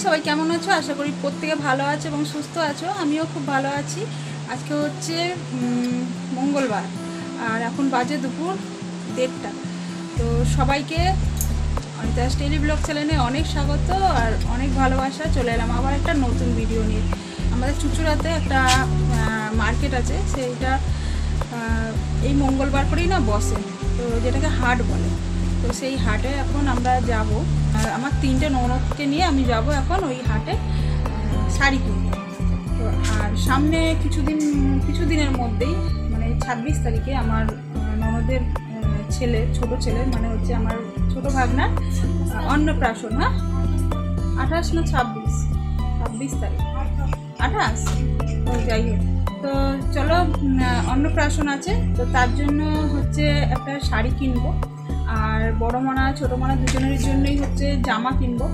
সবাই কেমন আছো? আশা করি প্রত্যেকে ভালো আছো এবং সুস্থ আছো। আমিও খুব ভালো আছি। আজকে হচ্ছে মঙ্গলবার আর এখন বাজে দুপুর 1:30। তো সবাইকে অনিতাস ডেইলি ব্লগ চ্যানেলে অনেক স্বাগত আর অনেক ভালোবাসা। চলে এলাম আবার একটা নতুন ভিডিও নিয়ে। আমাদের চুচুড়াতে একটা মার্কেট আছে, সেইটা এই মঙ্গলবার করেই না বসে, তো যেটাকে হাট বলে। তো সেই হাটে এখন আমরা যাব, আর আমার 3টে ননদকে নিয়ে আমি যাব এখন ওই হাটে শাড়ি কিনতে। তো আর সামনে কিছুদিনের মধ্যেই মানে 26 তারিখে আমার ননদের ছোট ছেলে মানে হচ্ছে আমার ছোট ভাগনার অন্নপ্রাশন। হ্যাঁ, 28 না 26 তারিখ, 28। তো যাই হোক, তো চলো অন্নপ্রাশন আছে, তো তার জন্য হচ্ছে একটা শাড়ি কিনবো আর বড় মানা ছোটো মানা দুজনের জন্যই হচ্ছে জামা কিনবো।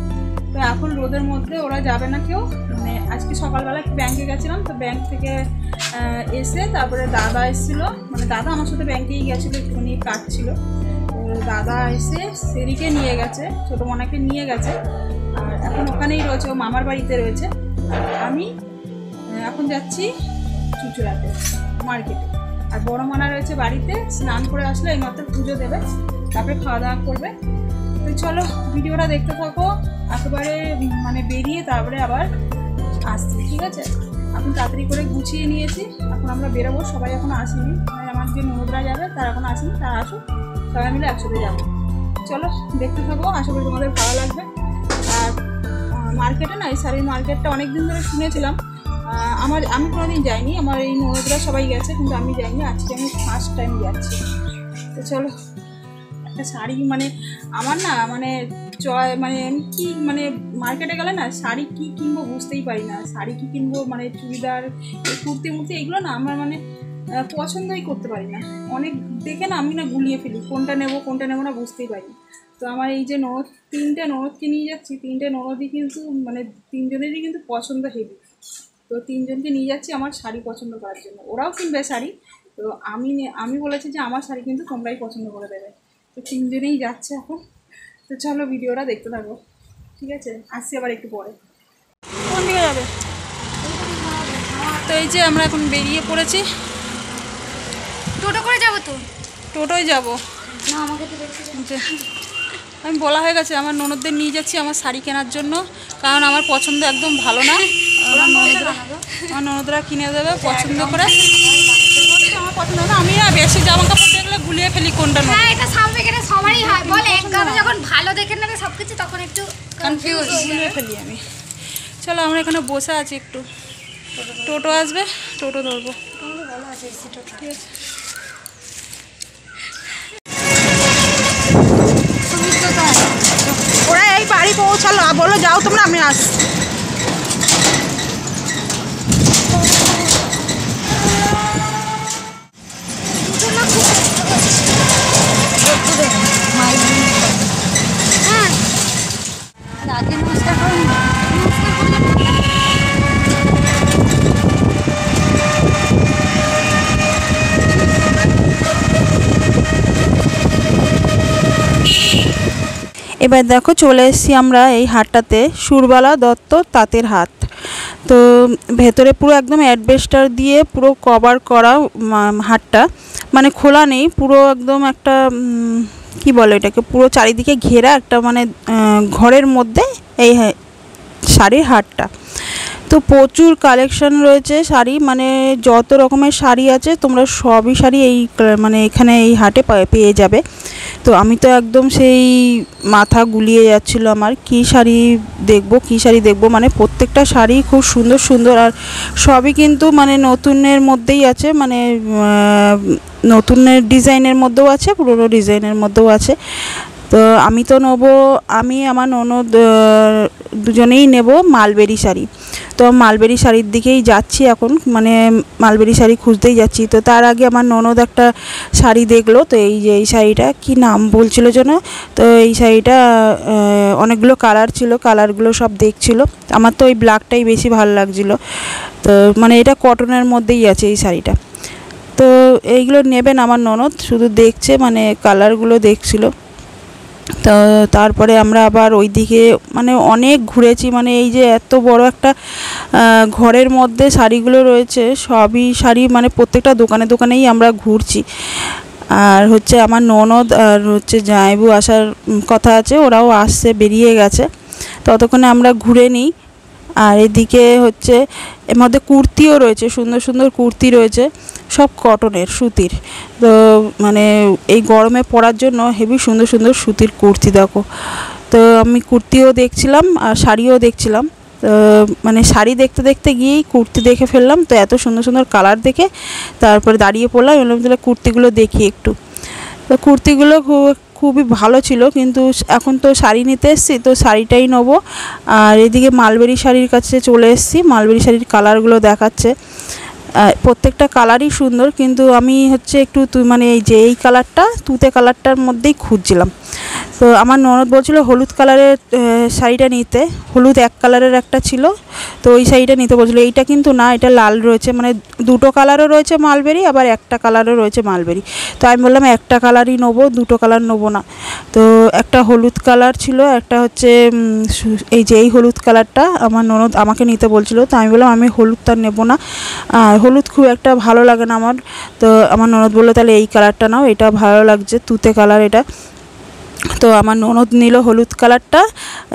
তো এখন রোদের মধ্যে ওরা যাবে না কেউ। মানে আজকে সকালবেলা ব্যাংকে গেছিলাম, তো ব্যাংক থেকে এসে তারপরে দাদা এসেছিলো, মানে দাদা আমার সাথে ব্যাংকেই গেছিলো, একটুখানি কাজ ছিল। দাদা এসে সেরিকে নিয়ে গেছে, ছোটো মানাকে নিয়ে গেছে, আর এখন ওখানেই রয়েছে, ও মামার বাড়িতে রয়েছে। আমি এখন যাচ্ছি চুচুড়াতে মার্কেটে, আর বড় মানা রয়েছে বাড়িতে। স্নান করে আসলে এইমাত্র পুজো দেবে, তারপরে খাওয়া দাওয়া করবে। তো চলো ভিডিওটা দেখতে থাকো একেবারে, মানে বেরিয়ে তারপরে আবার আসছি, ঠিক আছে? এখন তাড়াতাড়ি করে গুছিয়ে নিয়েছি, এখন আমরা বেরোবো। সবাই এখন আসেনি, মানে আমার যে ননদরা যাবে তারা এখন আসেনি, তারা আসুক, সবাই মিলে একসাথে যাবো। চলো দেখতে থাকো, আশা করি তোমাদের ভালো লাগবে। আর মার্কেটে না, এই শাড়ির মার্কেটটা অনেক দিন ধরে শুনেছিলাম, আমি কোনোদিন যাইনি, আমার এই ননদরা সবাই গেছে কিন্তু আমি যাইনি, আজকে আমি ফার্স্ট টাইম যাচ্ছি। তো চলো, একটা শাড়ি মানে আমার না মানে মানে কি মানে মার্কেটে গেলে না শাড়ি কি কিনবো বুঝতেই পারি না। শাড়ি কি কিনবো মানে চুড়িদার, কুর্তি এগুলো না আমার মানে পছন্দই করতে পারি না। অনেক দেখে না আমি না গুলিয়ে ফেলি, কোনটা নেবো না বুঝতেই পারি না। তো আমার এই যে 3টে ননদকে নিয়ে যাচ্ছি, 3টে ননদই কিন্তু মানে 3জনেরই কিন্তু পছন্দ হেভি। তো 3জনকে নিয়ে যাচ্ছি আমার শাড়ি পছন্দ করার জন্য, ওরাও কিনবে শাড়ি। তো আমি বলেছি যে আমার শাড়ি কিন্তু তোমরাই পছন্দ করে দেবে। তো 3জনেই যাচ্ছে এখন। তো চলো ভিডিওটা দেখতে থাকো, ঠিক আছে? আসছি আবার একটু পরে। কোন দিকে যাবে? তো এই যে আমরা এখন বেরিয়ে পড়েছি। টোটো করে যাবো তো? টোটোয় যাবো না, আমাকে তো দেখতে আমি বলা হয়ে গেছে আমার ননদদের নিয়ে যাচ্ছি আমার শাড়ি কেনার জন্য, কারণ আমার পছন্দ একদম ভালো না। আমার ননদরা কিনে দেবে পছন্দ করে। আমার পছন্দ না, আমি না বেশি জামা কাপড় দেখলে গুলিয়ে ফেলি কোনটা নেব। হ্যাঁ, এটা সামনে কেটে সবারই হয়, বলে একবার যখন ভালো দেখে নেবে সবকিছু তখন একটু কনফিউজ গুলিয়ে ফেলি আমি। চলো আমরা এখানে বসে আছি, একটু টোটো আসবে, টোটো ধরবো। ভালো আছে ঠিক আছে। ওরা এই বাড়ি পৌঁছালো, বলো যাও তোমরা, আমি আসছি। আগে নমস্কার করুন। এবার দেখো চলে এসেছি আমরা এই হাটটাতে, সুরবালা দত্ত তাঁতের হাট। তো ভেতরে পুরো একদম অ্যাডবেস্টার দিয়ে পুরো কভার করা হাটটা, মানে খোলা নেই, পুরো একদম একটা কি বলে এটাকে, পুরো চারিদিকে ঘেরা একটা মানে ঘরের মধ্যে এই শাড়ির হাটটা। তো প্রচুর কালেকশন রয়েছে শাড়ি, মানে যত রকমের শাড়ি আছে তোমরা সবই শাড়ি এই মানে এখানে এই হাটে পেয়ে যাবে। তো আমি তো একদম সেই মাথা গুলিয়ে যাচ্ছিলো আমার, কী শাড়ি দেখবো, মানে প্রত্যেকটা শাড়ি খুব সুন্দর সুন্দর, আর সবই কিন্তু মানে নতুনের মধ্যেই আছে, মানে নতুনের ডিজাইনের মধ্যেও আছে, পুরনো ডিজাইনের মধ্যেও আছে। তো আমি তো নেবো, আমি আমার ননদ দুজনেই নেব মালবেরি শাড়ি। তো মালবেরি শাড়ির দিকেই যাচ্ছি এখন, মানে মালবেরি শাড়ি খুঁজতেই যাচ্ছি। তো তার আগে আমার ননদ একটা শাড়ি দেখলো, তো এই যে এই শাড়িটা কী নাম বলছিল যেন, তো এই শাড়িটা অনেকগুলো কালার ছিল, কালারগুলো সব দেখছিল। আমার তো ওই ব্ল্যাকটাই বেশি ভালো লাগছিলো। তো মানে এটা কটনের মধ্যেই আছে এই শাড়িটা। তো এইগুলো নেবেন আমার ননদ, শুধু দেখছে, মানে কালারগুলো দেখছিল। তো তারপরে আমরা আবার ওইদিকে মানে অনেক ঘুরেছি, মানে এই যে এত বড় একটা ঘরের মধ্যে শাড়িগুলো রয়েছে, সবই শাড়ি, মানে প্রত্যেকটা দোকানে দোকানেই আমরা ঘুরছি। আর হচ্ছে আমার ননদ আর হচ্ছে জামাইবু আসার কথা আছে, ওরাও আসছে, বেরিয়ে গেছে, ততক্ষণে আমরা ঘুরে নিই। আর এদিকে হচ্ছে এর মধ্যে কুর্তিও রয়েছে, সুন্দর সুন্দর কুর্তি রয়েছে, সব কটনের, সুতির। তো মানে এই গরমে পরার জন্য হেভি সুন্দর সুন্দর সুতির কুর্তি দেখো। তো আমি কুর্তিও দেখছিলাম আর শাড়িও দেখছিলাম। তো মানে শাড়ি দেখতে দেখতে গিয়েই কুর্তি দেখে ফেললাম, তো এত সুন্দর সুন্দর কালার দেখে তারপরে দাঁড়িয়ে পড়লাম, বললাম তাহলে কুর্তিগুলো দেখি একটু। তো কুর্তিগুলো খুবই ভালো ছিল, কিন্তু এখন তো শাড়ি নিতে এসেছি, তো শাড়িটাই নেবো। আর এদিকে মালবেরি শাড়ির কাছে চলে এসেছি, মালবেরি শাড়ির কালারগুলো দেখাচ্ছে, প্রত্যেকটা কালারই সুন্দর, কিন্তু আমি হচ্ছে একটু মানে এই যে এই কালারটা, তুতে কালারটার মধ্যেই খুঁজছিলাম। তো আমার ননদ বলছিল হলুদ কালারের শাড়িটা নিতে, হলুদ এক কালারের একটা ছিল, তো ওই শাড়িটা নিতে বলছিল। এইটা কিন্তু না, এটা লাল রয়েছে, মানে দুটো কালারও রয়েছে মালবেরি, আবার একটা কালারও রয়েছে মালবেরি। তো আমি বললাম একটা কালারই নেবো, দুটো কালার নেবো না। তো একটা হলুদ কালার ছিল, একটা হচ্ছে এই যে এই হলুদ কালারটা আমার ননদ আমাকে নিতে বলছিল। তো আমি বললাম আমি হলুদটা নেবো না, আর হলুদ খুব একটা ভালো লাগে না আমার। তো আমার ননদ বললো তাহলে এই কালারটা নাও, এটা ভালো লাগছে, তুতে কালার এটা। তো আমার ননদ নিল হলুদ কালারটা,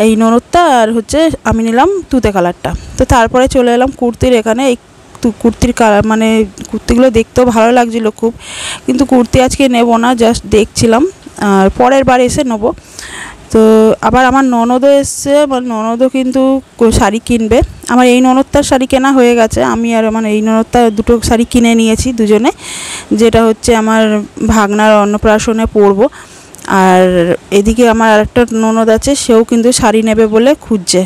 এই ননদটা, আর হচ্ছে আমি নিলাম তুতে কালারটা। তো তারপরে চলে এলাম কুর্তির এখানে। এই কুর্তির কালার মানে কুর্তিগুলো দেখতেও ভালো লাগছিলো খুব, কিন্তু কুর্তি আজকে নেব না, জাস্ট দেখছিলাম, আর পরের বার এসে নেবো। তো আবার আমার ননদও এসছে, আমার ননদও কিন্তু শাড়ি কিনবে। আমার এই ননদটার শাড়ি কেনা হয়ে গেছে, আমি আর আমার এই ননদটা দুটো শাড়ি কিনে নিয়েছি দুজনে, যেটা হচ্ছে আমার ভাগনার অন্নপ্রাশনে পরবো। আর এদিকে আমার আরেকটা ননদ আছে, সেও কিন্তু শাড়ি নেবে বলে খুঁজছে।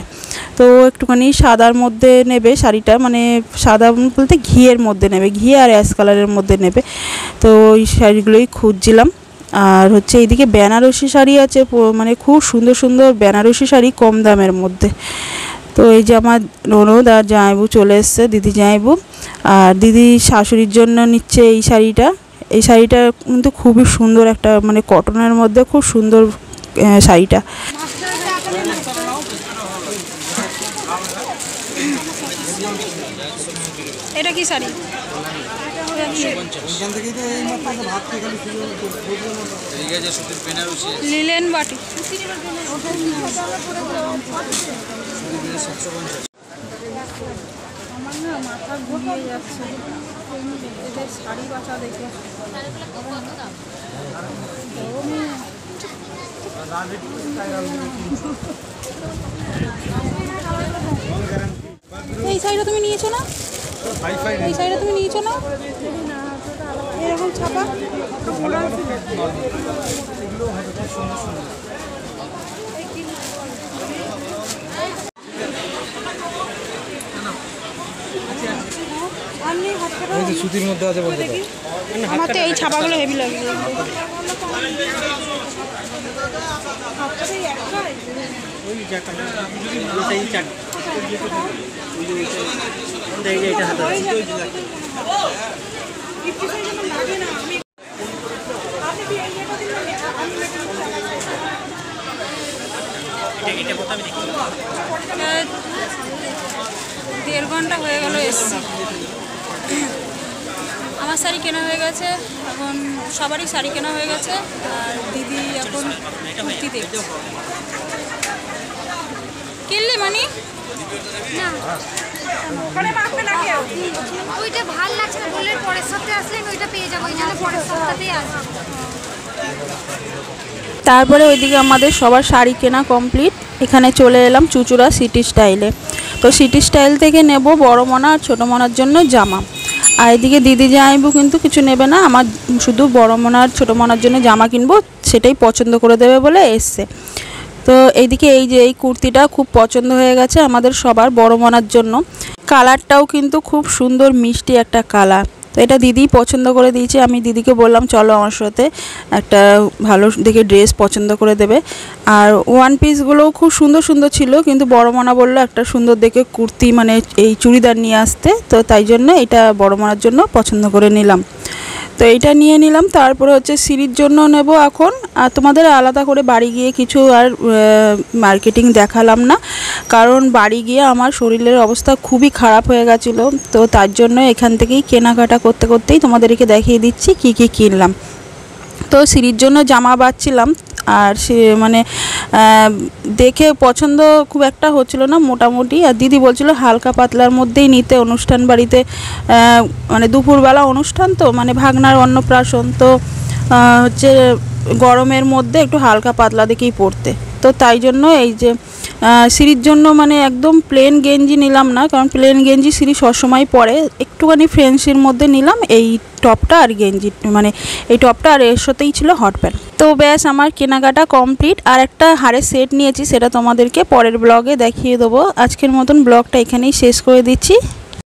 তো একটুখানি সাদার মধ্যে নেবে শাড়িটা, মানে সাদা বলতে ঘিয়ের মধ্যে নেবে, ঘি আর অ্যাশ কালারের মধ্যে নেবে। তো ওই শাড়িগুলোই খুঁজছিলাম। আর হচ্ছে এইদিকে বেনারসি শাড়ি আছে, মানে খুব সুন্দর সুন্দর বেনারসি শাড়ি কম দামের মধ্যে। তো এই যে আমার ননদ আর জামাইবু চলে এসছে, দিদি জামাইবু, আর দিদি শাশুড়ির জন্য নিচ্ছে এই শাড়িটা। এই শাড়িটা কিন্তু খুবই সুন্দর, একটা মানে কটনের মধ্যে খুব সুন্দর শাড়িটা। এটা কি শাড়ি? লিলেন বাটি। আমার না মাথা ঘুরিয়ে যাচ্ছে এদের শাড়ি বাঁচা দেখে। এই শাড়িটা তুমি নিয়েছো না? এই শাড়িটা তুমি নিয়েছো না? এরকম ছাপা সুতির মধ্যে আছে বলতে আমার তো এই ছাপাগুলো হেভি লাগে। দেড় ঘন্টা হয়ে গেল এসছি। আমার শাড়ি কেনা হয়ে গেছে, এখন সবারই শাড়ি কেনা হয়ে গেছে, আর দিদি এখন কুর্তি দেখছে। কিনলি মানি? না ওইটা ভালো লাগছে না, বললেন পরের সপ্তাহে আসলে আমি ওইটা পেয়ে যাবো, ওই জন্য পরের সপ্তাহেই আসবো। তারপরে ওইদিকে আমাদের সবার শাড়ি কেনা কমপ্লিট। এখানে চলে এলাম চুচুড়া সিটি স্টাইলে। তো সিটি স্টাইল থেকে নেব বড় মনা আর ছোটো মনার জন্য জামা। আর এদিকে দিদি জামাইবু কিন্তু কিছু নেবে না, আমার শুধু বড় মনা আর ছোটো মনার জন্য জামা কিনবো, সেটাই পছন্দ করে দেবে বলে এসছে। তো এইদিকে এই যে এই কুর্তিটা খুব পছন্দ হয়ে গেছে আমাদের সবার বড় মনার জন্য। কালারটাও কিন্তু খুব সুন্দর মিষ্টি একটা কালার। তো এটা দিদি পছন্দ করে দিয়েছে। আমি দিদিকে বললাম চলো আমার সাথে একটা ভালো দেখে ড্রেস পছন্দ করে দেবে। আর ওয়ান পিসগুলোও খুব সুন্দর সুন্দর ছিল, কিন্তু বড় মনা বললো একটা সুন্দর দেখে কুর্তি মানে এই চুড়িদার নিয়ে আসতে, তো তাই জন্য এটা বড় মনার জন্য পছন্দ করে নিলাম। তো তো এইটা নিয়ে নিলাম। তারপরে হচ্ছে সিঁড়ির জন্য নেব এখন। আর তোমাদের আলাদা করে বাড়ি গিয়ে কিছু আর মার্কেটিং দেখালাম না, কারণ বাড়ি গিয়ে আমার শরীরের অবস্থা খুবই খারাপ হয়ে গেছিলো। তো তার জন্য এখান থেকেই কেনাকাটা করতে করতেই তোমাদেরকে দেখিয়ে দিচ্ছি কি কি কিনলাম। তো সিঁড়ির জন্য জামা বাছছিলাম, আর সে মানে দেখে পছন্দ খুব একটা হচ্ছিল না মোটামুটি। আর দিদি বলছিল হালকা পাতলার মধ্যেই নিতে, অনুষ্ঠান বাড়িতে মানে দুপুরবেলা অনুষ্ঠান তো, মানে ভাগনার অন্নপ্রাশন তো হচ্ছে গরমের মধ্যে একটু হালকা পাতলা দেখেই পরতে। তো তাই জন্য এই যে সিঁড়ির জন্য মানে একদম প্লেন গেঞ্জি নিলাম না, কারণ প্লেন গেঞ্জি সিঁড়ি সবসময় পরে, একটুখানি ফ্রেন্সির মধ্যে নিলাম এই টপটা আর গেঞ্জি, মানে এই টপটা, আর এর সাথেই ছিল হট প্যান্ট। তো ব্যাস আমার কেনাকাটা কমপ্লিট। আর একটা হারের সেট নিয়েছি, সেটা তোমাদেরকে পরের ব্লগে দেখিয়ে দেবো। আজকের মতন ব্লগটা এখানেই শেষ করে দিচ্ছি।